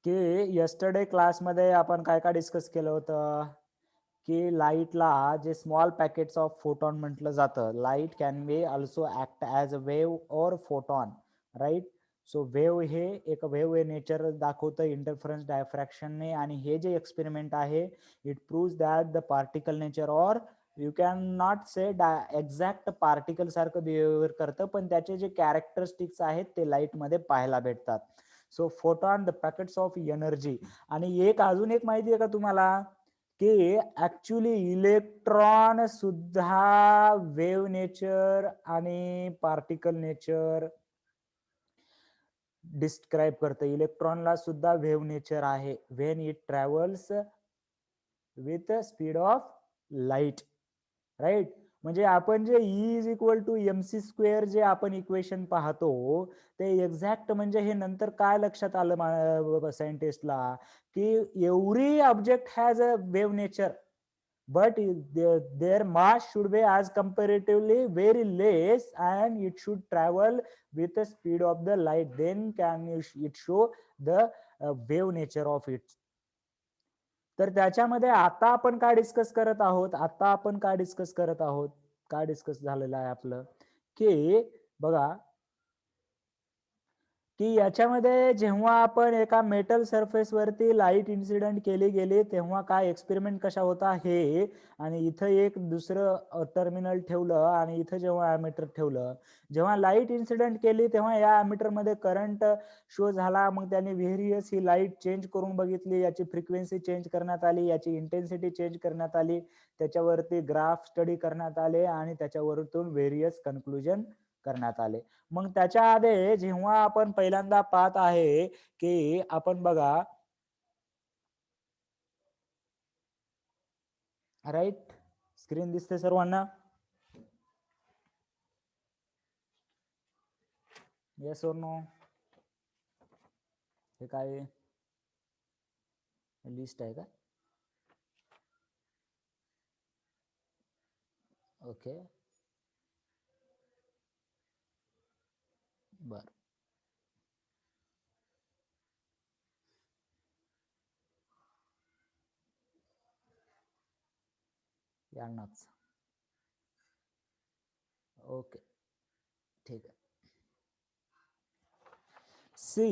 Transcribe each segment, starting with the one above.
की यस्टरडे क्लासमध्ये आपण काय काय डिस्कस केलं होतं की लाईटला जे स्मॉल पॅकेट्स ऑफ फोटॉन म्हटलं जातं, light can be also act as a wave और फोटॉन, राईट. सो वेव्ह हे एक वेव्ह हे नेचर दाखवतं इंटरफरन्स डायफ्रॅक्शनने, आणि हे जे एक्सपेरिमेंट आहे it proves that the particle nature or you can not say exact particle सारखं बिहेवियर करतं, पण त्याचे जे कॅरेक्टरिस्टिक्स आहेत ते लाईटमध्ये पाहायला भेटतात. So photon the packets of energy. आणि एक अजून एक माहिती आहे का तुम्हाला की ऍक्च्युली इलेक्ट्रॉन सुद्धा वेव्ह नेचर आणि पार्टिकल नेचर डिस्क्राईब करतं. इलेक्ट्रॉनला सुद्धा वेव्ह नेचर आहे when it travels with speed of light, right. म्हणजे आपण जे E is equal to MC² जे आपण इक्वेशन पाहतो ते एक्झॅक्ट, म्हणजे हे नंतर काय लक्षात आलं सायंटिस्टला की every object has a wave nature, but their mass should be as comparatively very less and it should travel with the speed of the light, then can it show the wave nature of it. तर त्याच्यामध्ये आता आपण काय discuss करत आहोत, काय discuss झालेलं आहे आपलं की बघा की याच्यामध्ये जेव्हा आपण एका मेटल सरफेस वरती लाईट इन्सिडेंट केली गेली तेव्हा काय एक्सपेरिमेंट कशा होता हे, आणि इथं एक दुसरं टर्मिनल ठेवलं आणि इथं जेव्हा ॲमीटर ठेवलं, जेव्हा लाईट इन्सिडेंट केली तेव्हा या ॲमीटर मध्ये करंट शो झाला. मग त्याने व्हेरियस ही लाईट चेंज करून बघितली, याची फ्रिक्वेन्सी चेंज करण्यात आली, याची इंटेन्सिटी चेंज करण्यात आली, त्याच्यावरती ग्राफ स्टडी करण्यात आले आणि त्याच्यावरतून व्हेरियस कन्क्लुजन करण्यात आले. मग त्याच्या आधी जेव्हा आपण पहिल्यांदा पाहत आहे की आपण बघा, राईट, स्क्रीन दिसते सर्वांना? येस और नो? हे काय लिस्ट आहे का? ओके, बर. यांनाच ओके, ठीक आहे. सी,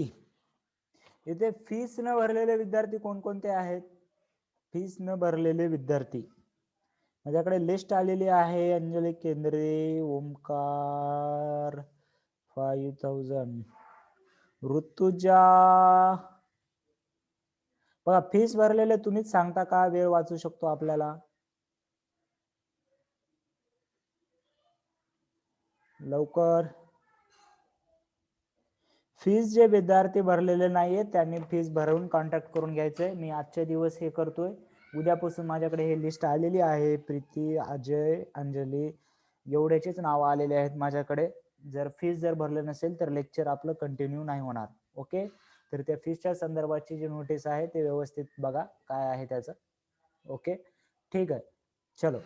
इथे फीस न भरलेले विद्यार्थी कोणकोणते आहेत? फीस न भरलेले विद्यार्थी माझ्याकडे लिस्ट आलेली आहे. अंजली केंद्रे, ओमकार 5000, ऋतुजा. बघा, फीस भरलेले तुम्हीच सांगता का, वेळ वाचू शकतो आपल्याला? लवकर. फीस जे विद्यार्थी भरलेले नाहीये त्यांनी फीस भरून कॉन्टॅक्ट करून घ्यायचंय. मी आजच्या दिवस हे करतोय, उद्यापासून माझ्याकडे हे लिस्ट आलेली आहे. प्रीती, अजय, अंजली एवढ्याचेच नाव आलेले आहेत माझ्याकडे. जर फीस जर भरले नसेल तर लेक्चर आपलं कंटिन्यू नाही होणार. ओके, तर त्या फीसच्या संदर्भाची जी नोटीस आहे ते व्यवस्थित बघा काय आहे त्याचं. ओके, ठीक आहे, चलो.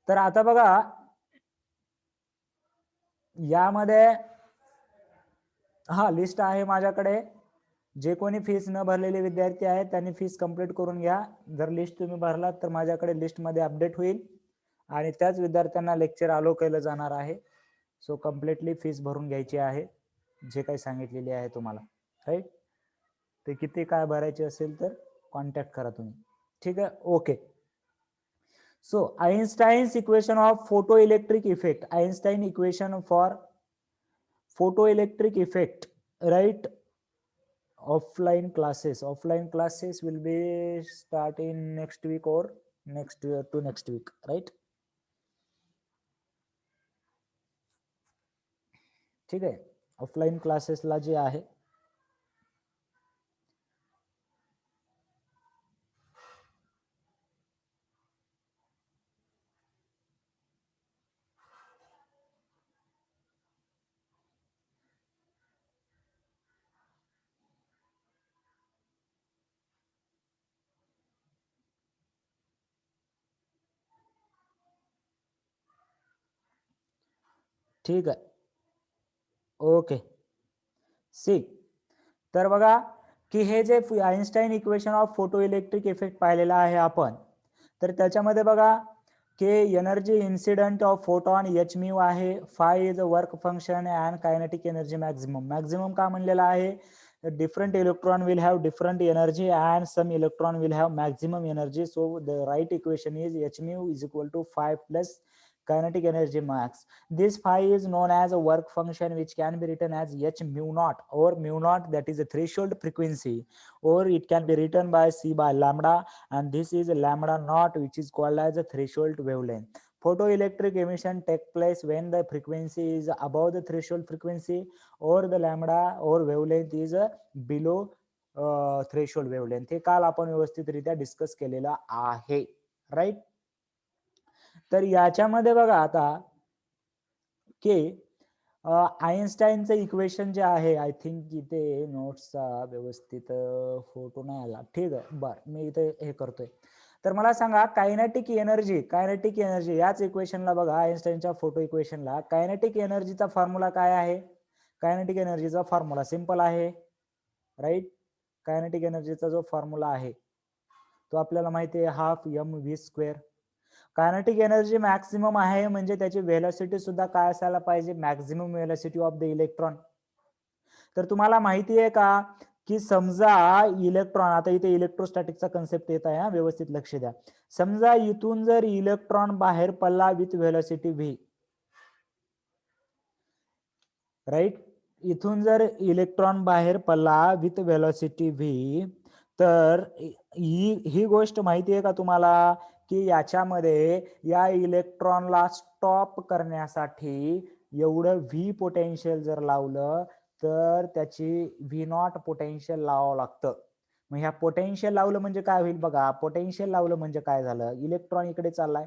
तर आता बघा यामध्ये हा लिस्ट आहे माझ्याकडे. जे कोणी फीस न भरलेले विद्यार्थी आहेत त्यांनी फीस कंप्लीट करून घ्या. जर लिस्ट तुम्ही भरलात तर माझ्याकडे लिस्टमध्ये अपडेट होईल आणि त्याच विद्यार्थ्यांना लेक्चर अलो केलं जाणार आहे. सो कम्प्लिटली फीस भरून घ्यायची आहे जे काही सांगितलेली आहे तुम्हाला, राईट. ते किती काय भरायचे असेल तर कॉन्टॅक्ट करा तुम्ही, ठीक आहे. Okay, so Einstein's equation of photoelectric effect, Einstein equation for photoelectric effect, right? Offline classes will be start in next week or next to next week, right? ठीक आहे, ऑफलाईन क्लासेसला जे आहे ठीक आहे. ओके, सी, तर बघा की हे जे Einstein equation of photoelectric effect पाहिलेला आहे आपण, तर त्याच्यामध्ये बघा की energy incident of photon h mu आहे, phi is a work function and kinetic energy maximum. Maximum का म्हणलेला आहे, different electron will have different energy and some electron will have maximum energy. So the right equation is h mu is equal to 5 plus kinetic energy max. This phi is known as a work function which can be written as h mu naught or mu naught, that is a threshold frequency, or it can be written by c by lambda, and this is lambda naught which is called as a threshold wavelength. Photoelectric emission take place when the frequency is above the threshold frequency or the lambda or wavelength is below threshold wavelength. हे काल आपण व्यवस्थितरित्या discuss केलेला आहे, right. तर याच्यामध्ये बघा आता की आइन्स्टाईनचं इक्वेशन जे आहे, आय थिंक इथे नोट्सचा व्यवस्थित फोटो नाही आला, ठीक आहे, बरं मी इथे हे करतोय. तर मला सांगा कायनेटिक एनर्जी याच इक्वेशनला बघा, आइन्स्टाईनच्या फोटो इक्वेशनला कायनेटिक एनर्जीचा फॉर्म्युला काय आहे. कायनेटिक एनर्जीचा फॉर्म्युला सिंपल आहे, राईट. कायनेटिक एनर्जीचा जो फॉर्म्युला आहे तो आपल्याला माहिती आहे, half M V square. Kinetic energy maximum आहे म्हणजे त्याची व्हेलॉसिटी सुद्धा काय असायला पाहिजे, maximum velocity of the electron. तर तुम्हाला माहिती आहे का की समजा इलेक्ट्रॉन, आता इथे इलेक्ट्रोस्टॅटिकचा कन्सेप्ट येत आहे, व्यवस्थित लक्ष द्या. समजा इथून जर इलेक्ट्रॉन बाहेर पडला विथ व्हेलॉसिटी व्ही, राईट, इथून जर इलेक्ट्रॉन बाहेर पडला विथ व्हेलॉसिटी व्ही, तर ही गोष्ट माहिती आहे का तुम्हाला की याच्यामध्ये या इलेक्ट्रॉनला स्टॉप करण्यासाठी एवढं व्ही पोटेन्शियल जर लावलं तर त्याची व्ही नॉट पोटेन्शियल लावावं लागतं. मग ह्या पोटेन्शियल लावलं म्हणजे काय होईल बघा, पोटेन्शियल लावलं म्हणजे काय झालं, इलेक्ट्रॉन इकडे चाललाय,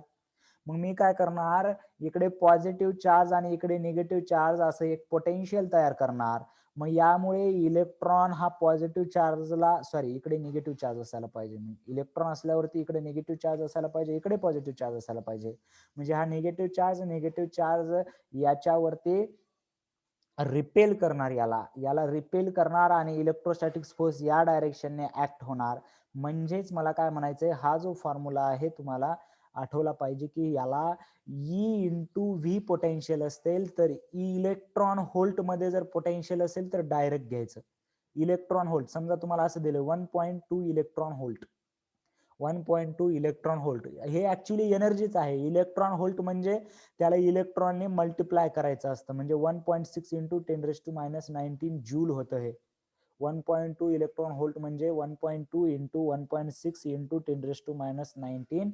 मग मी काय करणार, इकडे पॉझिटिव्ह चार्ज आणि इकडे निगेटिव्ह चार्ज असं एक पोटेन्शियल तयार करणार. मग यामुळे इलेक्ट्रॉन हा पॉझिटिव्ह चार्जला, सॉरी इकडे निगेटिव्ह चार्ज असायला पाहिजे, इलेक्ट्रॉन असल्यावरती इकडे निगेटिव्ह चार्ज असायला पाहिजे, इकडे पॉझिटिव्ह चार्ज असायला पाहिजे. म्हणजे हा निगेटिव्ह चार्ज याच्यावरती रिपेल करणार, याला रिपेल करणार आणि इलेक्ट्रोस्टॅटिक फोर्स या डायरेक्शनने ऍक्ट होणार. म्हणजेच मला काय म्हणायचंय, हा जो फॉर्म्युला आहे तुम्हाला आठवला पाहिजे की याला ई इंटू व्ही पोटेन्शियल असेल तर इलेक्ट्रॉन व्होल्ट मध्ये जर पोटेन्शियल असेल तर डायरेक्ट घ्यायचं. इलेक्ट्रॉन व्होल्ट समजा तुम्हाला असं दिलं 1.2 इलेक्ट्रॉन व्होल्ट, 1.2 इलेक्ट्रॉन व्होल्ट हे ऍक्च्युली एनर्जीच आहे. इलेक्ट्रॉन व्होल्ट म्हणजे त्याला इलेक्ट्रॉनने मल्टिप्लाय करायचं असतं, म्हणजे 1.6 इंटू 10⁻⁹ जूल होतं हे. 1.2 इलेक्ट्रॉन व्होल्ट म्हणजे 1.2 इंटू 1.6 इंटू 10⁻⁹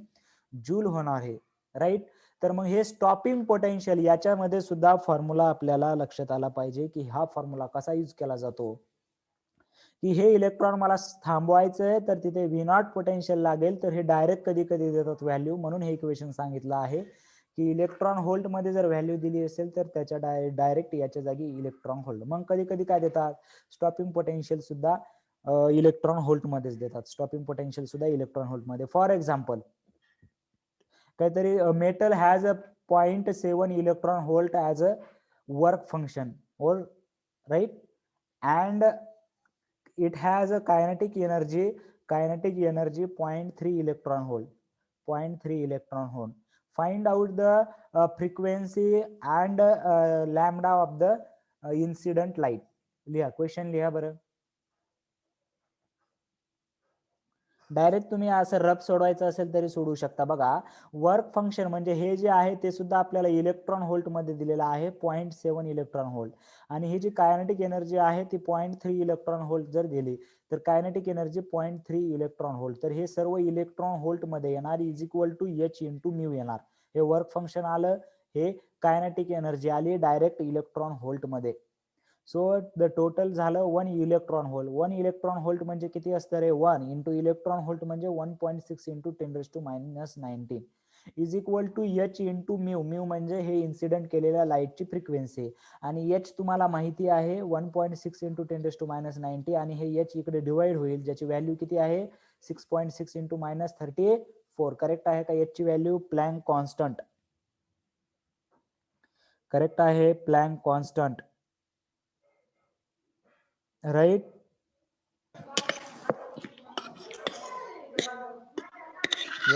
जूल होणार आहे, राईट. तर मग हे स्टॉपिंग पोटेन्शियल, याच्यामध्ये सुद्धा फॉर्म्युला आपल्याला लक्षात आला पाहिजे की हा फॉर्म्युला कसा यूज केला जातो, की हे इलेक्ट्रॉन मला थांबवायचंय तर तिथे व्ही नॉट पोटेन्शियल लागेल, तर हे डायरेक्ट कधी कधी देतात व्हॅल्यू, म्हणून हे इक्वेशन सांगितलं आहे की इलेक्ट्रॉन व्होल्ट मध्ये जर व्हॅल्यू दिली असेल तर त्याच्या डायरेक्ट याच्या जागी इलेक्ट्रॉन व्होल्ट. मग कधी कधी काय देतात, स्टॉपिंग पोटेन्शियल सुद्धा इलेक्ट्रॉन व्होल्ट मध्येच देतात, स्टॉपिंग पोटेन्शियल सुद्धा इलेक्ट्रॉन व्होल्ट मध्ये. फॉर एक्झाम्पल काहीतरी metal has a 0.7 electron volt as a work function, और right, and it has a kinetic energy 0.3 electron volt, 0.3 electron volt. Find out the frequency and lambda of the incident light. लिहा, question लिहा बरं. Direct तुम्ही असं rough सोडवायचं असेल तरी सोडू शकता. बघा वर्क फंक्शन म्हणजे हे जे आहे ते सुद्धा आपल्याला इलेक्ट्रॉन व्होल्ट मध्ये दिलेलं आहे, 0.7 इलेक्ट्रॉन व्होल्ट, आणि ही जी कायनेटिक एनर्जी आहे ती 0.3 इलेक्ट्रॉन व्होल्ट जर दिली तर कायनेटिक एनर्जी 0.3 इलेक्ट्रॉन व्होल्ट, तर हे सर्व इलेक्ट्रॉन व्होल्ट मध्ये येणार, is equal to H into mu येणार. हे वर्क फंक्शन आलं, हे कायनेटिक एनर्जी आली डायरेक्ट इलेक्ट्रॉन व्होल्ट मध्ये. सो द टोटल झालं 1 इलेक्ट्रॉन व्होल्ट. 1 इलेक्ट्रॉन व्होल्ट म्हणजे किती असतं रे, 1 इंटू इलेक्ट्रॉन व्होल्ट म्हणजे 1.6 into 10⁻⁹ is equal to H into mu. Mu म्हणजे हे इन्सिडेंट केलेल्या लाईटची फ्रिक्वेन्सी, आणि एच तुम्हाला माहिती आहे 1.6 इंटू 10⁻⁹, आणि हे एच इकडे डिवाइड होईल, ज्याची व्हॅल्यू किती आहे 6.6 इंटू -34. करेक्ट आहे का एच ची व्हॅल्यू, प्लँक कॉन्स्टंट, करेक्ट आहे प्लँक कॉन्स्टंट, राईट.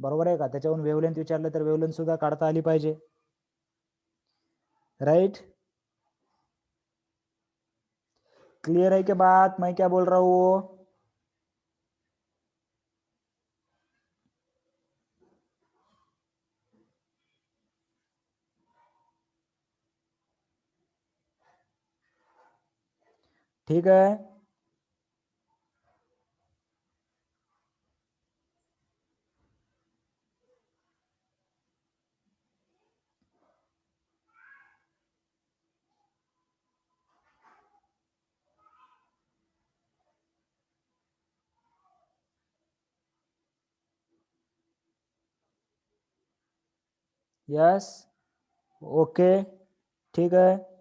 बरोबर आहे का? त्याच्यावरून वेव्हलेंथ विचारलं तर वेव्हलेंथ सुद्धा काढता आली पाहिजे. राइट? क्लियर है क्या बात? मैं क्या बोल रहा हूँ? ठीक है? यस, ओके, ठीक है।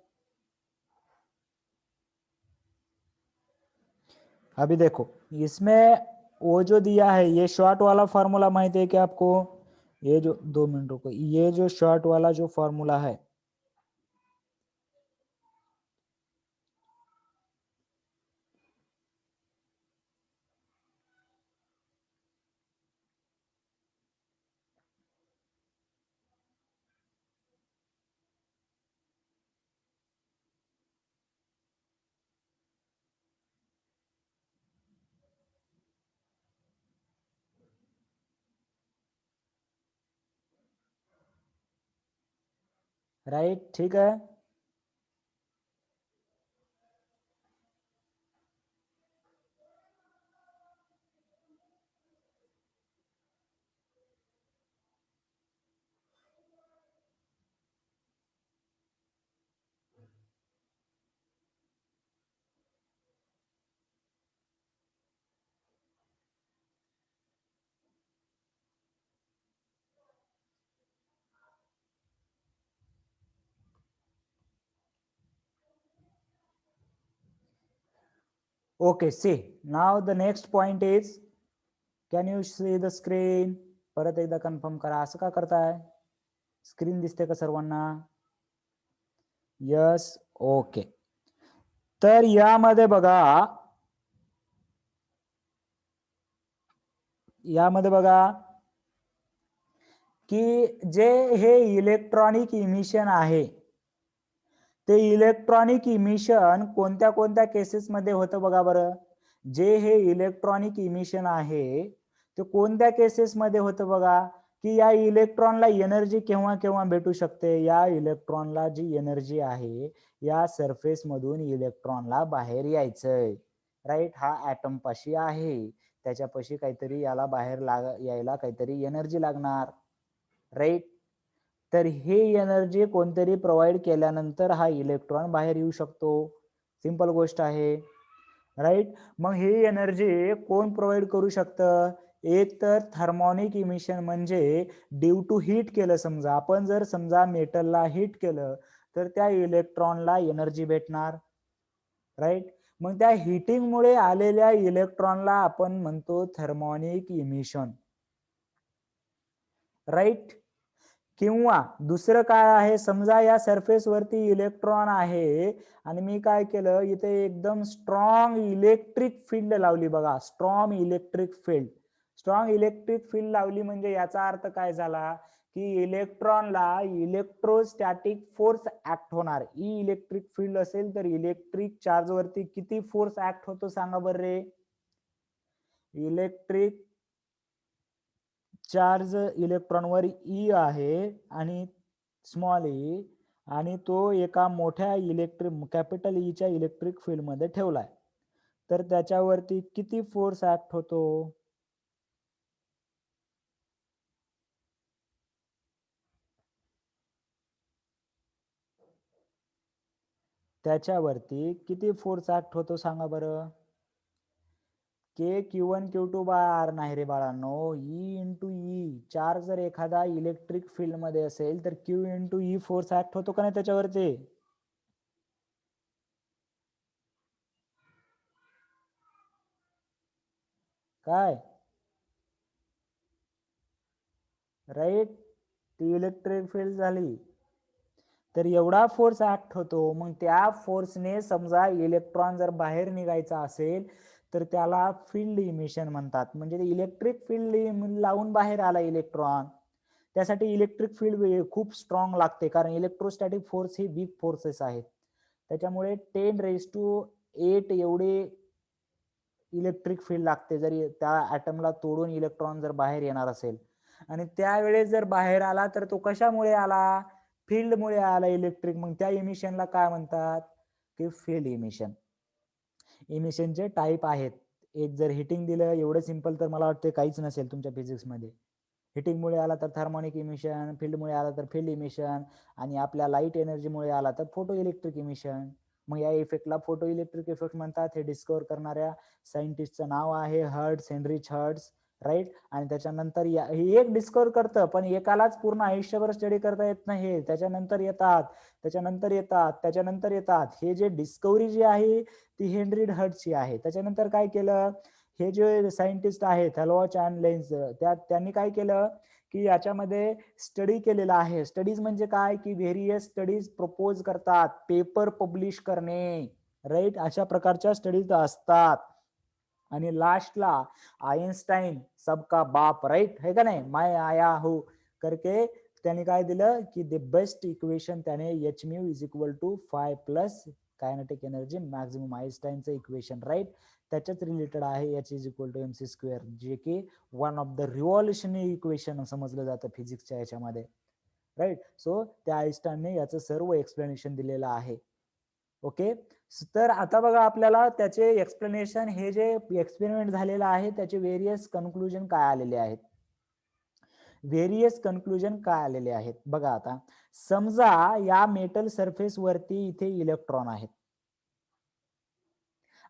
अभी देखो इसमें वो जो दिया है ये शॉर्ट वाला फॉर्मूला माहिती है क्या आपको? ये जो 2 मिनट रुको, ये जो शॉर्ट वाला जो फॉर्मूला है राइट, ठीक है। Okay, see, now the next point is, can you see the screen? परत एकदा कन्फर्म करा. असं का करताय? स्क्रीन दिसते का सर्वांना? Yes, okay. तर यामध्ये बघा, की जे हे इलेक्ट्रॉनिक इमिशन आहे, ते इलेक्ट्रॉनिक इमिशन कोणत्या कोणत्या केसेसमध्ये होतं बघा बरं. जे हे इलेक्ट्रॉनिक इमिशन आहे ते कोणत्या केसेसमध्ये होतं बघा, की या इलेक्ट्रॉनला एनर्जी केव्हा केव्हा भेटू शकते. या इलेक्ट्रॉनला जी एनर्जी आहे, या सरफेस मधून इलेक्ट्रॉनला बाहेर यायचंय. राईट, हा ऍटम पाशी आहे, त्याच्यापाशी काहीतरी याला बाहेर यायला काहीतरी एनर्जी लागणार. राईट, तर हे एनर्जी कोणतरी प्रोव्हाइड केल्यानंतर हा इलेक्ट्रॉन बाहेर येऊ शकतो. सिंपल गोष्ट आहे. राईट, मग ही एनर्जी कोण प्रोव्हाइड करू शकतं? एक तर थर्मोनिक इमिशन, म्हणजे ड्यू टू हीट केलं, समजा आपण जर समजा मेटलला हीट केलं तर त्या इलेक्ट्रॉनला एनर्जी भेटणार. राईट, मग त्या हिटिंगमुळे आलेल्या इलेक्ट्रॉनला आपण म्हणतो थर्मोनिक इमिशन. राईट, किंवा दुसरं काय आहे, समजा या सरफेस वरती इलेक्ट्रॉन आहे आणि मी काय केलं, इथे एकदम स्ट्रॉंग इलेक्ट्रिक फील्ड लावली बघा. स्ट्रॉंग इलेक्ट्रिक फील्ड लावली म्हणजे याचा अर्थ काय झाला, की इलेक्ट्रॉनला इलेक्ट्रोस्टॅटिक फोर्स ऍक्ट होणार. इलेक्ट्रिक फील्ड असेल तर इलेक्ट्रिक चार्ज वरती किती फोर्स ऍक्ट होतो सांगा बरं रे. इलेक्ट्रिक चार्ज इलेक्ट्रॉनवर ई आहे आणि स्मॉल ई, आणि तो एका मोठ्या कॅपिटल ईच्या इलेक्ट्रिक फील्ड मध्ये ठेवलाय, तर त्याच्यावरती किती फोर्स ऍक्ट होतो. त्याच्यावरती किती फोर्स ऍक्ट होतो सांगा बरं. के Q1 Q2 बाय आर नाही रे बाळांनो, ई इंटू ई. चार्ज जर एखादा इलेक्ट्रिक फील्ड मध्ये असेल तर Q into E force act होतो का नाही त्याच्यावरती. काय राईट, ती इलेक्ट्रिक फील्ड झाली. तर एवढा फोर्स ऍक्ट होतो. मग त्या फोर्सने समजा इलेक्ट्रॉन जर बाहेर निघायचा असेल तर त्याला फील्ड इमिशन म्हणतात. म्हणजे इलेक्ट्रिक फील्ड लावून बाहेर आला इलेक्ट्रॉन, त्यासाठी इलेक्ट्रिक फील्ड खूप स्ट्रॉंग लागते, कारण इलेक्ट्रोस्टॅटिक फोर्स ही वीक फोर्सेस आहेत. त्याच्यामुळे 10⁸ एवढे इलेक्ट्रिक फील्ड लागते जरी त्या ऍटमला तोडून इलेक्ट्रॉन जर बाहेर येणार असेल. आणि त्यावेळेस जर बाहेर आला तर तो कशामुळे आला, फील्डमुळे आला इलेक्ट्रिक. मग त्या इमिशनला काय म्हणतात की फील्ड इमिशन. इमिशनचे टाईप आहेत. एक जर हिटिंग दिलं एवढं सिंपल तर मला वाटतं काहीच नसेल तुमच्या फिजिक्स मध्ये. हिटिंगमुळे आला तर थर्मोनिक इमिशन, फील्डमुळे आला तर फील्ड इमिशन, आणि आपल्या लाईट एनर्जीमुळे आला तर फोटो इलेक्ट्रिक इमिशन. मग या इफेक्टला फोटो इलेक्ट्रिक इफेक्ट म्हणतात. हे डिस्कवर करणाऱ्या सायंटिस्टचं नाव आहे हर्ट्झ, हेनरिच हर्ट्झ, राईट. आणि त्याच्यानंतर हे एक डिस्कवर करतं, पण एकालाच पूर्ण आयुष्यभर स्टडी करता येत नाही. त्याच्यानंतर येतात, त्याच्यानंतर येतात, त्याच्यानंतर येतात. हे जे डिस्कवरी जी आहे ती हेनरी हर्ट्झची आहे. त्याच्यानंतर काय केलं, हे जे सायंटिस्ट आहेत हॅलॉच अँड लेन्स, त्यांनी काय केलं की याच्यामध्ये स्टडी केलेला आहे. स्टडीज म्हणजे काय की व्हेरियस स्टडीज प्रपोज करतात, पेपर पब्लिश करणे, राईट. अशा प्रकारच्या स्टडीज असतात. आणि लास्टला आइन्स्टाईन सबका बाप, राईट है का नाही, मैं आया हूं करके त्याने काय दिलं की द बेस्ट इक्वेशन त्याने H mu is equal to 5 plus kinetic energy maximum, आइन्स्टाईनचं इक्वेशन, राईट. त्याच्याच रिलेटेड आहे H is equal to MC square, जे की one of the revolutionary equation समजलं जातं फिजिक्सच्या याच्यामध्ये, राईट. सो त्या आइन्स्टाईनने याचं सर्व एक्सप्लेनेशन दिलेलं आहे. ओके. तर आता बघा आपल्याला त्याचे एक्सप्लेनेशन, हे जे एक्सपेरिमेंट झालेलं आहे त्याचे व्हेरियस कन्क्लुजन काय आलेले आहेत. व्हेरियस कन्क्लुजन काय आलेले आहेत बघा. आता समजा या मेटल सरफेस वरती इथे इलेक्ट्रॉन आहेत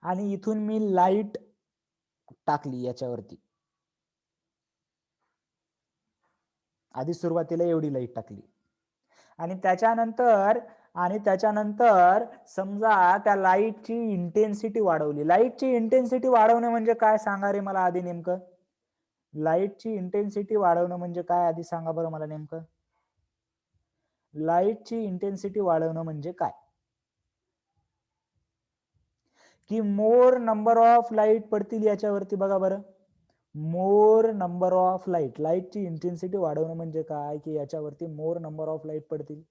आणि इथून मी लाईट टाकली याच्यावरती. आधी सुरुवातीला एवढी लाईट टाकली आणि त्याच्यानंतर समजा त्या लाईटची इंटेन्सिटी वाढवली. लाईटची इंटेन्सिटी वाढवणं म्हणजे काय सांगा रे मला आधी नेमकं. लाईटची इंटेन्सिटी वाढवणं म्हणजे काय आधी सांगा बरं मला नेमकं. लाईटची इंटेन्सिटी वाढवणं म्हणजे काय की मोर नंबर ऑफ लाईट पडतील याच्यावरती. बघा बरं, मोर नंबर ऑफ लाईट, लाईटची इंटेन्सिटी वाढवणं म्हणजे काय की याच्यावरती मोर नंबर ऑफ लाईट पडतील.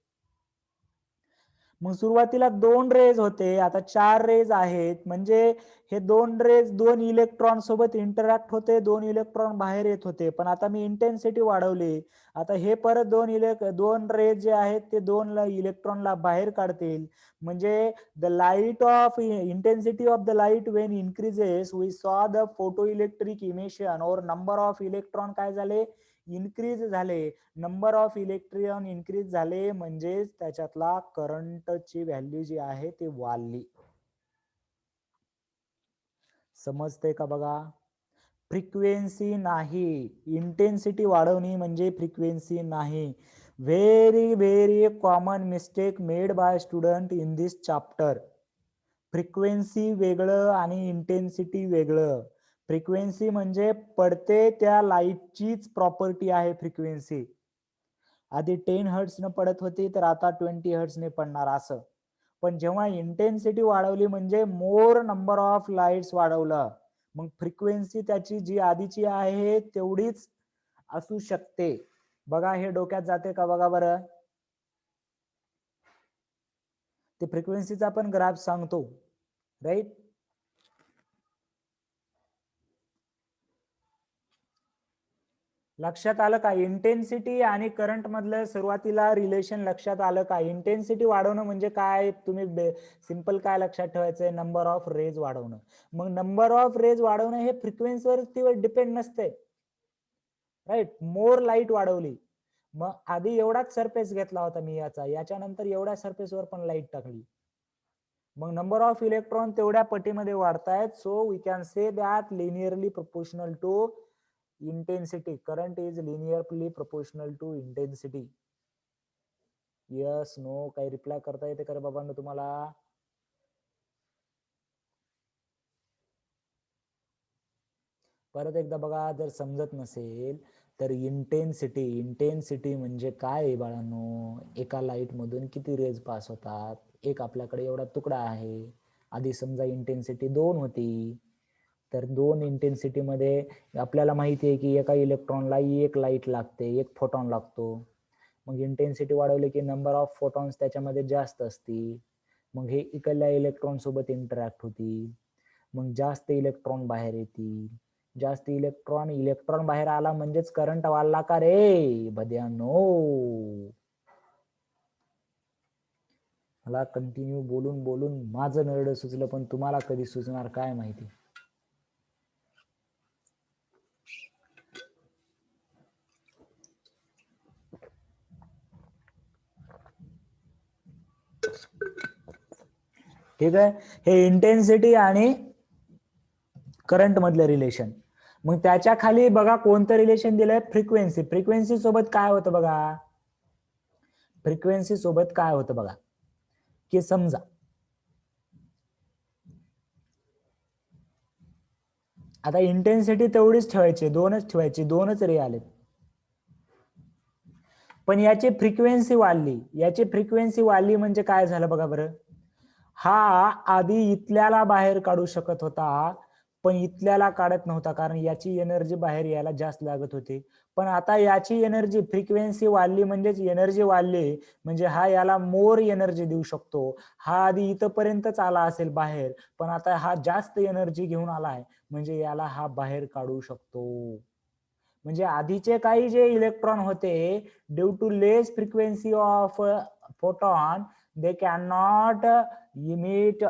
मग सुरुवातीला 2 रेज होते, आता 4 रेज आहेत. म्हणजे हे 2 रेज 2 इलेक्ट्रॉन सोबत इंटरॅक्ट होते, 2 इलेक्ट्रॉन बाहेर येत होते. पण आता मी इंटेन्सिटी वाढवली, आता हे परत 2 रेज जे आहेत ते 2 इलेक्ट्रॉनला बाहेर काढतील. म्हणजे the light of intensity of the light when increases we saw the photo electric emission और नंबर ऑफ इलेक्ट्रॉन काय झाले, इन्क्रीज झाले. नंबर ऑफ इलेक्ट्रॉन इन्क्रीज झाले म्हणजेच त्याच्यातला करंटची व्हॅल्यू जी आहे ती वाढली. समजते का बघा. फ्रिक्वेन्सी नाही, इंटेन्सिटी वाढवणे म्हणजे फ्रिक्वेन्सी नाही. Very very common mistake made by student in this chapter. Frequency वेगळं आणि इंटेन्सिटी वेगळं. फ्रिक्वेन्सी म्हणजे पडते त्या लाईटचीच प्रॉपर्टी आहे फ्रिक्वेन्सी. आधी 10 हर्ट्झ न पडत होती तर आता 20 हर्ट्झ ने पडणार असं. पण जेव्हा इंटेन्सिटी वाढवली म्हणजे मोर नंबर ऑफ लाईट्स वाढवलं, मग फ्रिक्वेन्सी त्याची जी आधीची आहे तेवढीच असू शकते. बघा हे डोक्यात जाते का बघा बरं. ते फ्रिक्वेन्सीचा पण ग्राफ सांगतो, राईट. लक्षात आलं का इंटेन्सिटी आणि करंट मधलं सुरुवातीला रिलेशन लक्षात आलं का. इंटेन्सिटी वाढवणं म्हणजे काय, तुम्ही सिंपल काय लक्षात ठेवायचंय, नंबर ऑफ रेज वाढवणं. मग नंबर ऑफ रेज वाढवणं हे फ्रिक्वेन्सीवरती डिपेंड नसते, राईट. मोर लाईट वाढवली, मग आधी एवढाच सरफेस घेतला होता मी याचा, याच्यानंतर एवढ्या सरफेसवर पण लाईट टाकली, मग नंबर ऑफ इलेक्ट्रॉन तेवढ्या पटीमध्ये वाढतायत. So we can say that linearly proportional to intensity. Current is linearly proportional to intensity. Yes no काही रिप्लाय करता येते का बाबांनो तुम्हाला. परत एकदा बघा, जर समजत नसेल तर इंटेन्सिटी म्हणजे काय आहे बाळांनो. एका लाईट मधून किती रेज पास होतात. एक आपल्याकडे एवढा तुकडा आहे. आधी समजा इंटेन्सिटी 2 होती, तर 2 इंटेन्सिटी मध्ये आपल्याला माहिती आहे की एका इलेक्ट्रॉनला एक लाईट लागते, एक फोटॉन लागतो. मग इंटेन्सिटी वाढवली की नंबर ऑफ फोटॉन्स त्याच्यामध्ये जास्त असतील, मग हे इकडल्या इलेक्ट्रॉन सोबत इंटरॅक्ट होतील, मग जास्त इलेक्ट्रॉन बाहेर येतील. जास्त इलेक्ट्रॉन बाहेर आला म्हणजेच करंट वाढला का रे बद्यानो. मला कंटिन्यू बोलून बोलून माझं नरड सुचलं, पण तुम्हाला कधी सुचणार काय माहिती. ठीक आहे, हे इंटेन्सिटी आणि करंट मधलं रिलेशन. मग त्याच्या खाली बघा कोणतं रिलेशन दिलंय, फ्रिक्वेन्सी. फ्रिक्वेन्सी सोबत काय होतं बघा, फ्रिक्वेन्सी सोबत काय होतं बघा, की समजा आता इंटेन्सिटी तेवढीच ठेवायची, दोनच ठेवायची, दोनच रे आलेत, पण याची फ्रिक्वेन्सी वाढली. याची फ्रिक्वेन्सी वाढली म्हणजे काय झालं बघा बरं. हा आधी इथल्याला बाहेर काढू शकत होता, पण इथल्याला काढत नव्हता, कारण याची एनर्जी बाहेर यायला जास्त लागत होती. पण आता याची एनर्जी, फ्रिक्वेन्सी वाढली म्हणजेच एनर्जी वाढली, म्हणजे हा याला मोर एनर्जी देऊ शकतो. हा आधी इथपर्यंतच आला असेल बाहेर, पण आता हा जास्त एनर्जी घेऊन आलाय, म्हणजे याला हा बाहेर काढू शकतो. म्हणजे आधीचे काही जे इलेक्ट्रॉन होते, due to less frequency of photon, they can not emit,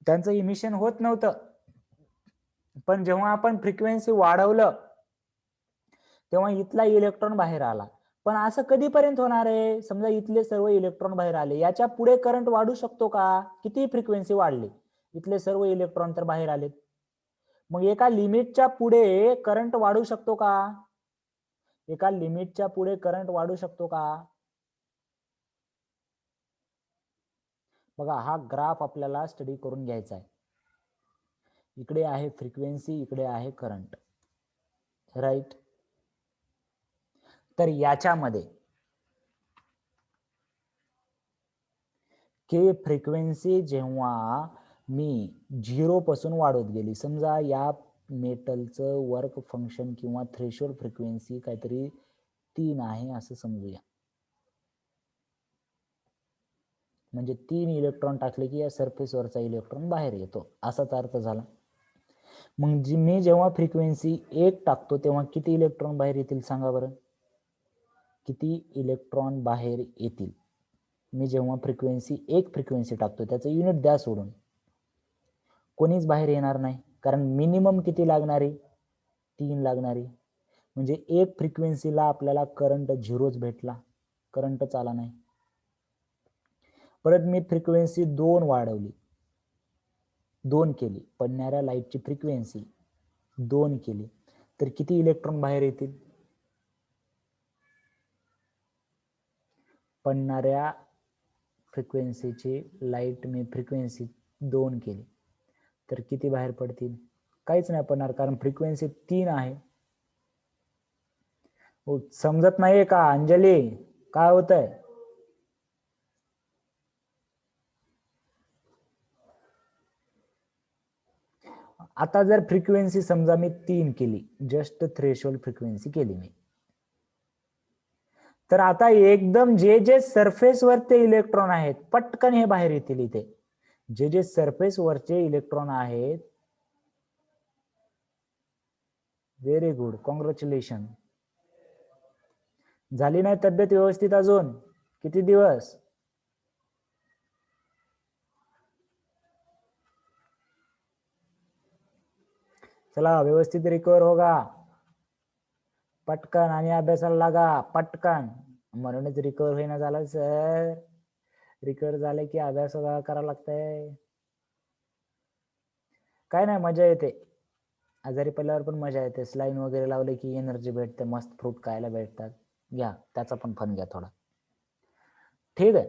त्यांचं इमिशन होत नव्हतं. पण जेव्हा आपण फ्रिक्वेन्सी वाढवलं तेव्हा इथला इलेक्ट्रॉन बाहेर आला. पण असं कधीपर्यंत होणार आहे, समजा इथले सर्व इलेक्ट्रॉन बाहेर आले, याच्या पुढे करंट वाढू शकतो का. किती फ्रिक्वेन्सी वाढली, इथले सर्व इलेक्ट्रॉन तर बाहेर आलेत, मग एका लिमिटच्या पुढे करंट वाढू शकतो का. एका लिमिटच्या पुढे करंट वाढू शकतो का. बघा हा ग्राफ आपल्याला स्टडी करून घ्यायचा आहे. इकडे आहे फ्रिक्वेन्सी, इकडे आहे करंट, राईट. तर याच्यामध्ये के फ्रिक्वेन्सी जेव्हा मी 0 पासून वाढवत गेली, समजा या मेटलचं वर्क फंक्शन किंवा थ्रेशोल्ड फ्रिक्वेन्सी काहीतरी 3 आहे असं समजूया. म्हणजे 3 इलेक्ट्रॉन टाकले की या सरफेसवरचा इलेक्ट्रॉन बाहेर येतो, असाच अर्थ झाला. मग मी जेव्हा फ्रिक्वेन्सी 1 टाकतो तेव्हा किती इलेक्ट्रॉन बाहेर येतील सांगा बरं. किती इलेक्ट्रॉन बाहेर येतील. मी जेव्हा फ्रिक्वेन्सी 1 फ्रिक्वेन्सी टाकतो, त्याचं युनिट द्या सोडून, कोणीच बाहेर येणार नाही, कारण मिनिमम किती लागणारी, 3 लागणारी. म्हणजे 1 फ्रिक्वेन्सीला आपल्याला करंट 0च भेटला, करंटच आला नाही. परत मी फ्रिक्वेन्सी 2 वाढवली, 2 केली, पडणाऱ्या लाईटची फ्रिक्वेन्सी 2 केली, तर किती इलेक्ट्रॉन बाहेर येतील. पडणाऱ्या फ्रिक्वेन्सीची लाईट मी फ्रिक्वेन्सी 2 केली, तर किती बाहेर पडतील. काहीच नाही पडणार, कारण फ्रिक्वेन्सी 3 आहे. समजत नाहीये का अंजली, काय होतंय. आता जर फ्रिक्वेन्सी समजा मी 3 केली, जस्ट थ्रेशोल्ड फ्रिक्वेन्सी केली मी, तर आता एकदम जे जे सरफेस वरचे इलेक्ट्रॉन आहेत पटकन हे बाहेर येतील इथे. जे जे सरफेस वरचे इलेक्ट्रॉन आहेत. Very good, congratulation. झाली नाही तब्येत व्यवस्थित अजून? किती दिवस? चला व्यवस्थित रिकवर होगा पटकन आणि अभ्यासाला लागा पटकन. म्हणूनच रिकवर होईना झालं सर. रिकवर झालं की अभ्यास करावा लागतंय. काय नाही, मजा येते. आजारी पडल्यावर पण मजा येते. स्लाईन वगैरे लावले की एनर्जी भेटते, मस्त फ्रूट खायला भेटतात. घ्या त्याचा पण फन घ्या थोडा. ठीक आहे.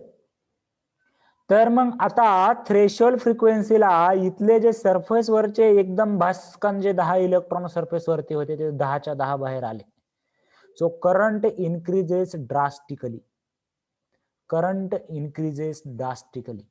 तर मग आता थ्रेशोल्ड फ्रिक्वेन्सीला इथले जे सरफेस वरचे एकदम भास्कन जे 10 इलेक्ट्रॉन सरफेस वरती होते ते 10च्या 10 बाहेर आले. So current increases drastically. Current increases drastically.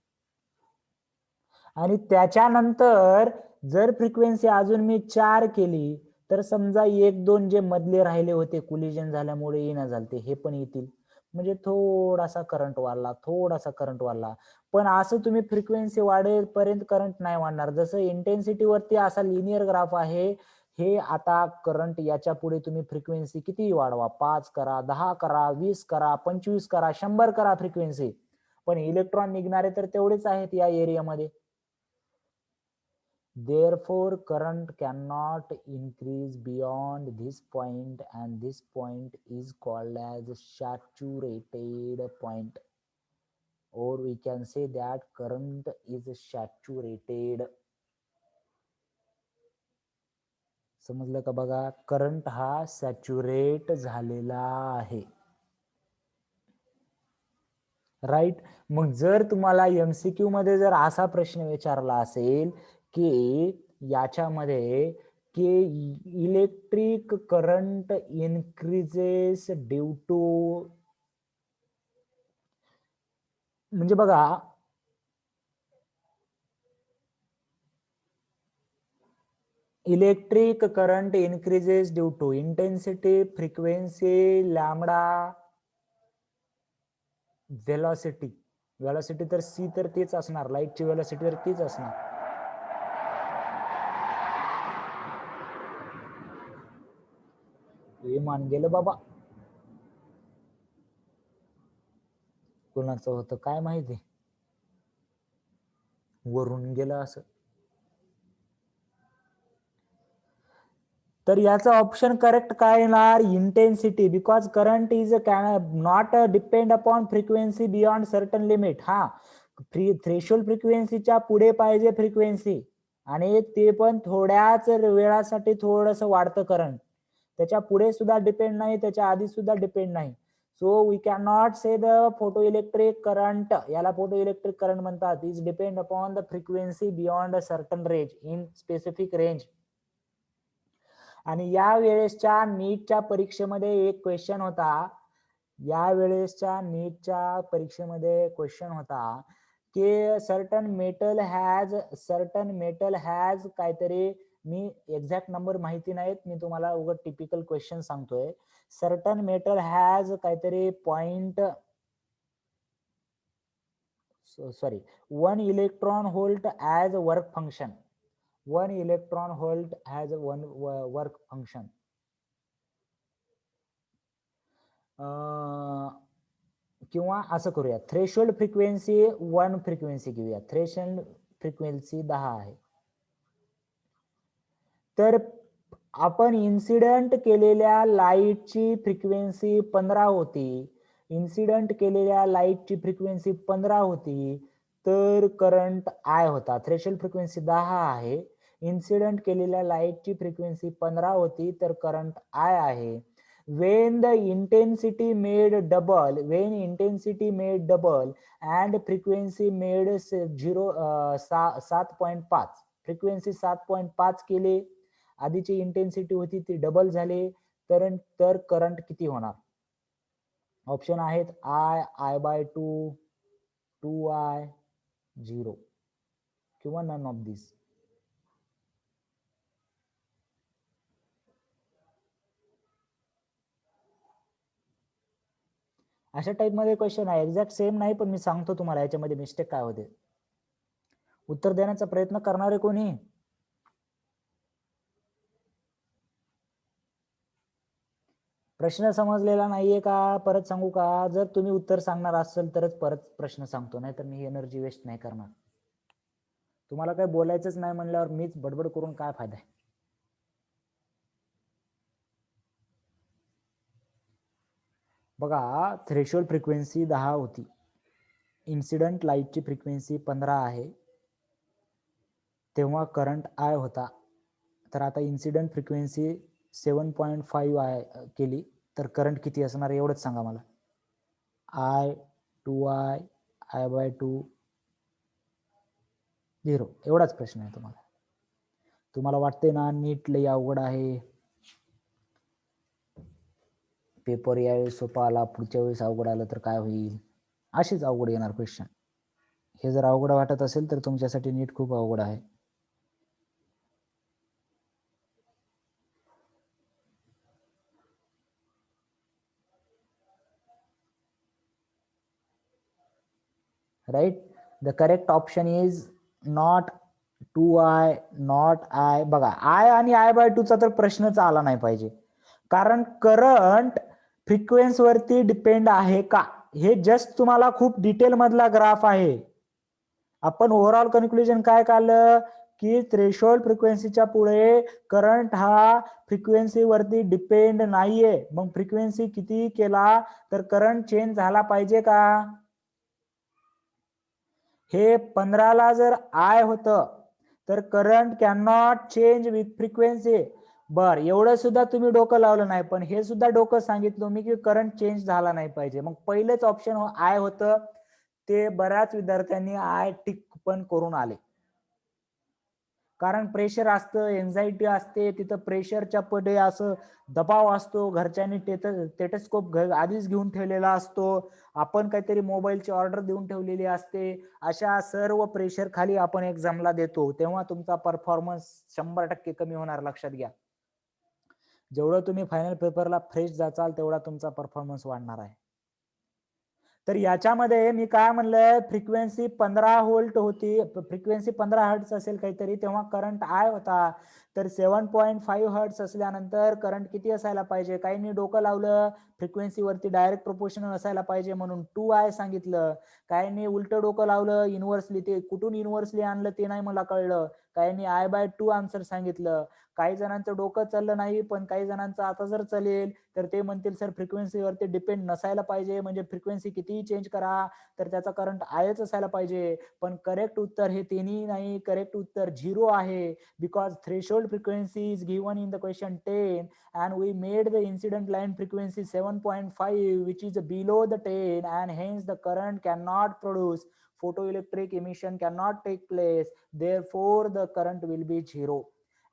आणि त्याच्यानंतर जर फ्रिक्वेन्सी अजून मी 4 केली तर समजा 1-2 जे मधले राहिले होते कोलिजन झाल्यामुळे येणं झालते हे पण येतील. म्हणजे थोडासा करंट वाढला, थोडासा करंट वाढला. पण असं तुम्ही फ्रिक्वेन्सी वाढेपर्यंत करंट नाही वाढणार. जसं इंटेन्सिटी वरती असा लिनियर ग्राफ आहे. हे आता करंट याच्या पुढे तुम्ही फ्रिक्वेन्सी किती वाढवा, 5 करा, 10 करा, 20 करा, 25 करा, 100 करा फ्रिक्वेन्सी, पण इलेक्ट्रॉन निघणारे तर तेवढेच आहेत या एरियामध्ये. Therefore, current cannot increase beyond this point, and this point is called as saturated point, or we can say that current is saturated. समजलं का बघा? करंट हा सॅच्युरेट झालेला आहे. राईट. मग जर तुम्हाला एमसीक्यू मध्ये जर असा प्रश्न विचारला असेल की याच्यामध्ये की electric current increases due to, म्हणजे बघा electric current increases due to intensity, frequency, lambda, velocity. Velocity तर सी तर तीच असणार, लाईटची व्हेलॉसिटी तर तीच असणार. हे मान गेलं बाबा. कोणाचं होतं काय माहिती, वरून गेलं असं. तर याचा ऑप्शन करेक्ट काय येणार? Intensity. Because current is not depend upon frequency beyond certain limit. हा, थ्रेशोल्ड फ्रिक्वेन्सीच्या पुढे पाहिजे फ्रिक्वेन्सी, आणि ते पण थोड्याच वेळासाठी थोडस वाढतं करंट. त्याच्या पुढे सुद्धा डिपेंड नाही, त्याच्या आधी सुद्धा डिपेंड नाही. So we can not say the photo electric current, याला फोटो इलेक्ट्रिक करंट म्हणतात, is depend upon the frequency beyond a certain range in specific range. आणि या वेळेसच्या नीटच्या परीक्षेमध्ये एक क्वेश्चन होता, या वेळेसच्या नीटच्या परीक्षेमध्ये क्वेश्चन होता की सर्टन मेटल हॅज काहीतरी, मी एक्झॅक्ट नंबर माहिती नाहीत, मी तुम्हाला उगाच टिपिकल क्वेश्चन सांगतोय. सर्टन मेटल हॅज काहीतरी point, sorry, 1 electron volt as work function. 1 electron volt has 1 work function. किंवा असं करूया, थ्रेशोल्ड फ्रिक्वेन्सी 1 फ्रिक्वेन्सी घेऊया. थ्रेशोल्ड फ्रिक्वेन्सी 10 आहे. तर आपण इन्सिडेंट केलेल्या लाईटची फ्रिक्वेन्सी 15 होती. इन्सिडेंट केलेल्या लाईटची फ्रिक्वेन्सी 15 होती, तर करंट आय होता. थ्रेशोल्ड फ्रिक्वेन्सी 10 आहे, इन्सिडेंट केलेल्या लाईटची फ्रिक्वेन्सी 15 होती, तर करंट आय आहे. when the intensity made double and frequency made 7.5, frequency 7.5 केले, आधीची इंटेन्सिटी होती ती डबल झाली, तर करंट किती होणार? ऑप्शन आहेत I/2, 2I, 0 किंवा नन ऑफ दिस. अशा टाइप मध्ये क्वेश्चन आहे, एक्झॅक्ट सेम नाही, पण मी सांगतो तुम्हाला याच्यामध्ये मिस्टेक काय होते. उत्तर देण्याचा प्रयत्न करणारे कोणी? प्रश्न समजलेला नाहीये का? परत सांगू का? जर तुम्ही उत्तर सांगणार असाल तरच परत प्रश्न सांगतो, नाहीतर मी एनर्जी वेस्ट नाही करणार. तुम्हाला काही बोलायचंच नाही म्हणल्यावर मीच बडबड करून काय फायदा आहे. बघा, थ्रेशोल्ड फ्रिक्वेन्सी 10 होती, इन्सिडेंट लाईटची फ्रिक्वेन्सी 15 आहे, तेव्हा करंट आय होता. तर आता इन्सिडेंट फ्रिक्वेन्सी 7.5 केली तर करंट किती असणार एवढंच सांगा मला. आय 2i I/2 0, एवढाच प्रश्न आहे तुम्हाला. तुम्हाला वाटते ना नीट लई अवघड आहे, पेपर यावेळेस सोपा आला, पुढच्या वेळेस अवघड आलं तर काय होईल, अशीच अवघड येणार क्वेश्चन. हे जर अवघड वाटत असेल तर तुमच्यासाठी नीट खूप अवघड आहे. Right, the correct option is not 2i not I. बघा, आय आणि I/2 चा तर प्रश्नच आला नाही पाहिजे, कारण करंट फ्रिक्वेन्सी वरती डिपेंड आहे का, हे जस्ट तुम्हाला खूप डिटेल मधला ग्राफ आहे. आपण ओव्हरऑल कन्क्लुजन काय काढलं की थ्रेशोल्ड फ्रिक्वेन्सीच्या पुढे करंट हा फ्रिक्वेन्सी वरती डिपेंड नाहीये. मग फ्रिक्वेन्सी किती केला तर करंट चेंज झाला पाहिजे का? हे 15 ला जर आय होतं तर current can not change with frequency. बर, एवढं सुद्धा तुम्ही डोकं लावलं नाही, पण हे सुद्धा डोकं सांगितलं मी की करंट चेंज झाला नाही पाहिजे. मग पहिलेच ऑप्शन आय होतं, ते बऱ्याच विद्यार्थ्यांनी आय टिक पण करून आले. कारण प्रेशर असतं, एन्झायटी असते, तिथं प्रेशरच्या पुढे असं दबाव असतो, घरच्यांनी टेटस्कोप आधीच घेऊन ठेवलेला असतो, आपण काहीतरी मोबाईलची ऑर्डर देऊन ठेवलेली असते. अशा सर्व प्रेशर खाली आपण एक्झामला देतो, तेव्हा तुमचा परफॉर्मन्स 100% कमी होणार, लक्षात घ्या. जेवढं तुम्ही फायनल पेपरला फ्रेश जाचाल तेवढा तुमचा परफॉर्मन्स वाढणार आहे. तर याच्यामध्ये मी काय म्हणलंय, फ्रिक्वेन्सी 15 व्होल्ट होती, फ्रिक्वेन्सी 15 हर्ट्स असेल काहीतरी, तेव्हा करंट आय होता. तर 7.5 हर्ट्स असल्यानंतर करंट किती असायला पाहिजे? काहींनी डोकं लावलं, फ्रिक्वेन्सीवरती डायरेक्ट प्रोपोर्शनल असायला पाहिजे म्हणून 2i सांगितलं. काहींनी उलट डोकं लावलं, इन्व्हर्सली, ते कुठून इन्व्हर्सली आणलं ते नाही मला कळलं. काहींनी I/2 आन्सर सांगितलं. काही जणांचं डोकं चाललं नाही, पण काही जणांचं आता जर चालेल तर ते म्हणतील सर फ्रिक्वेन्सीवरती डिपेंड नसायला पाहिजे, म्हणजे फ्रिक्वेन्सी कितीही चेंज करा तर त्याचा करंट आयच असायला पाहिजे. पण करेक्ट उत्तर हे तिन्ही नाही, करेक्ट उत्तर 0 आहे, because threshold frequency is given in the question 10 and we made the incident line frequency 7.5 which is below the 10 and hence the current cannot produce, photoelectric emission cannot take place, therefore the current will be 0.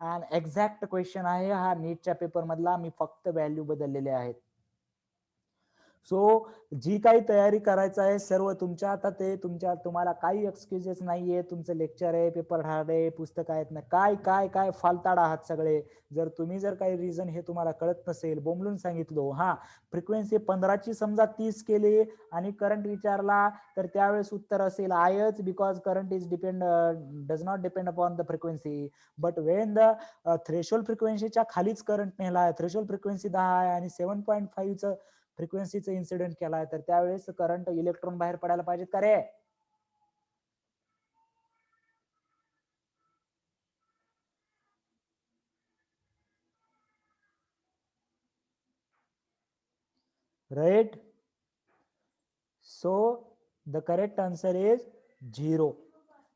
आणि exact question आहे हा नीटच्या paper मधला, मी फक्त value बदललेले आहेत. So जी काही तयारी करायचं आहे सर्व तुमच्या आता, ते तुम्हाला काही एक्सक्युजेस नाहीये. तुमचं लेक्चर आहे, पेपर हार्ड आहे, पुस्तक आहेत ना, काय काय काय फालताड आहात सगळे. जर तुम्ही जर काही रिझन हे तुम्हाला कळत नसेल, बोंबलून सांगितलो, हा फ्रिक्वेन्सी 15 ची समजा 30 केली आणि करंट विचारला तर त्यावेळेस उत्तर असेल आयच, because current is does not depend upon the frequency. But when the threshold फ्रिक्वेन्सीच्या खालीच करंट नेला, थ्रेशोल्ड फ्रिक्वेन्सी 10 आहे आणि 7.5 च फ्रिक्वेन्सीचा इन्सिडेंट केलाय, तर त्यावेळेस करंट इलेक्ट्रॉन बाहेर पडायला पाहिजेत का रे? Right. So the correct answer is 0.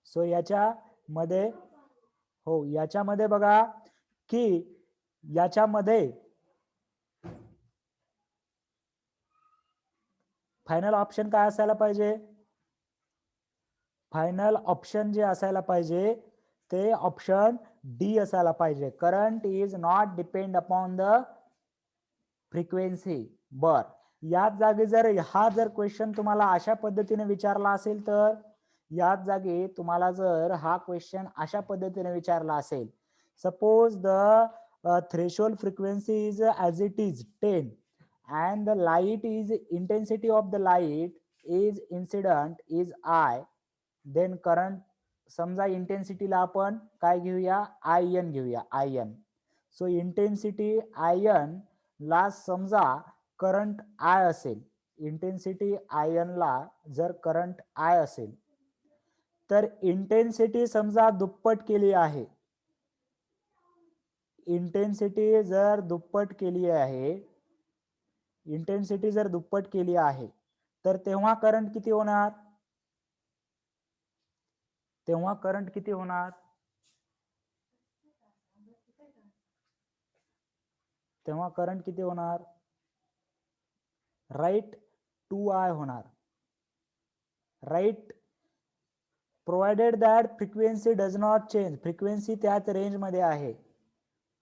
सो याच्यामध्ये, हो याच्यामध्ये बघा की याच्यामध्ये फायनल ऑप्शन काय असायला पाहिजे? फायनल ऑप्शन जे असायला पाहिजे ते ऑप्शन डी असायला पाहिजे, current is not depend upon the frequency. बर, याच जागी जर हा जर क्वेश्चन तुम्हाला अशा पद्धतीने विचारला असेल तर, याच जागी तुम्हाला जर हा क्वेश्चन अशा पद्धतीने विचारला असेल, suppose the threshold frequency is as it is 10 and the light is intensity of the light is incident is I, then current समजा इंटेन्सिटीला आपण काय घेऊया आय एन घेऊया I N. So intensity I N ला समजा करंट आय असेल, intensity I N ला जर करंट आय असेल तर इंटेन्सिटी समजा दुप्पट केली आहे, इंटेन्सिटी जर दुप्पट केली आहे, इंटेन्सिटी जर दुप्पट केली आहे तर तेव्हा करंट किती होणार, तेव्हा करंट किती होणार, तेव्हा करंट किती होणार, राईट 2I होणार, right. Provided that frequency does not change, frequency त्याच रेंज मध्ये आहे,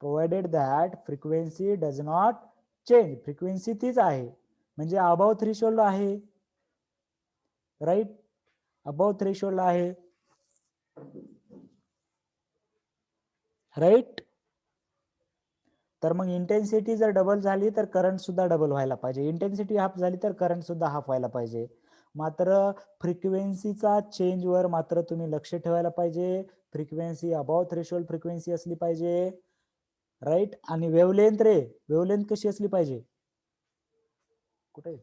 provided that frequency does not change, frequency तीच आहे म्हणजे अबाव थ्रेशोल्ड आहे, राईट, अबाव थ्रेशोल्ड आहे, राईट. तर मग इंटेन्सिटी जर डबल झाली तर करंट सुद्धा डबल व्हायला पाहिजे, इंटेन्सिटी हाफ झाली तर करंट सुद्धा हाफ व्हायला पाहिजे. मात्र फ्रिक्वेन्सीचा चेंज वर मात्र तुम्ही लक्ष ठेवायला पाहिजे, फ्रिक्वेन्सी अबाव थ्रेशोल्ड फ्रिक्वेन्सी असली पाहिजे, राईट. आणि वेवलेंथ रे, वेवलेंथ कशी असली पाहिजे, कुठे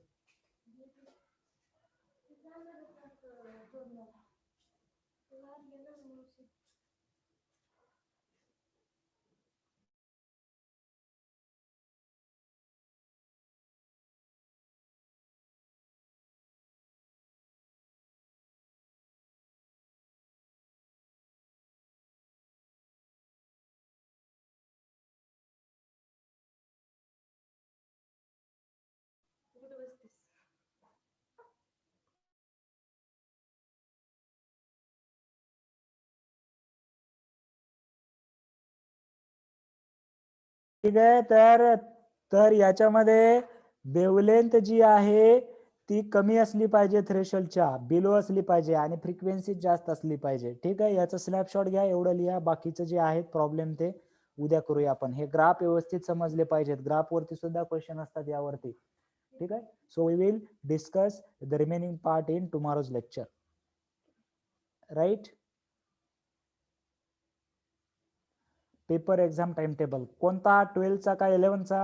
ठीक आहे. तर याच्यामध्ये वेवलेंथ जी आहे ती कमी असली पाहिजे, थ्रेशोल्डच्या बिलो असली पाहिजे आणि फ्रिक्वेन्सी जास्त असली पाहिजे. ठीक आहे, याचा स्नॅपशॉट घ्या, एवढं लिहा, बाकीचे जे आहेत प्रॉब्लेम ते उद्या करूया आपण. हे ग्राफ व्यवस्थित समजले पाहिजेत, ग्राफ वरती सुद्धा क्वेश्चन असतात यावरती. ठीक आहे. So we will discuss the remaining part in tomorrow's lecture, right. Paper exam time table कोणता, 12चा का 11चा,